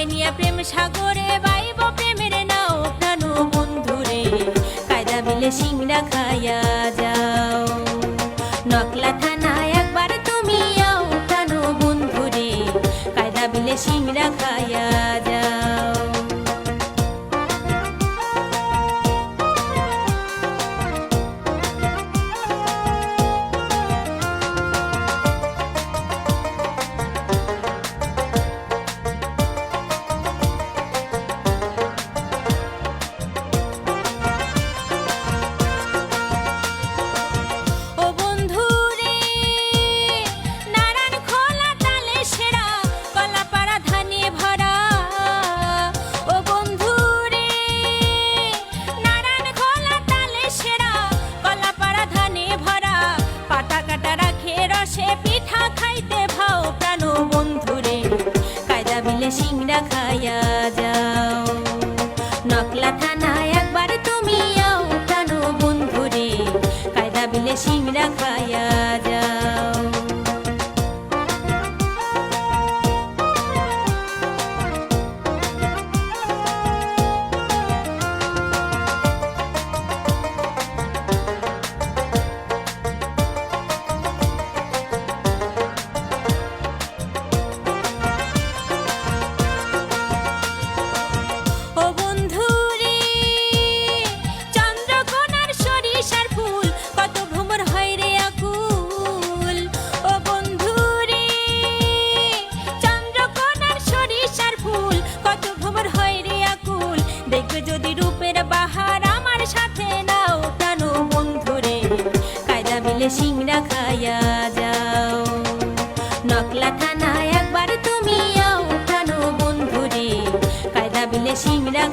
তোমায় নিয়ে প্রেম সাগরে বাইব প্রেমের নাও প্রাণ বন্ধুরে কায়দা মিলে সিংড়া খাইয়া যাও নকলা থানায় একবার তুমি আও প্রাণ বন্ধুরে কায়দা মিলে সিংড়া খাইয়া যাও সিংড়া খাইয়া যাও নকলা থানায় একবার তুমি আও প্রাণ বন্ধুরে কায়দা মিলে সিংড়া খাইয়া যাও যদি রূপের বাহার আমার সাথে নাও প্রাণ বন্ধুরে কায়দা মিলে সিংড়া খাইয়া যাও নকলা থানায় একবার তুমি আও প্রাণ বন্ধুরে কায়দা মিলে সিংড়া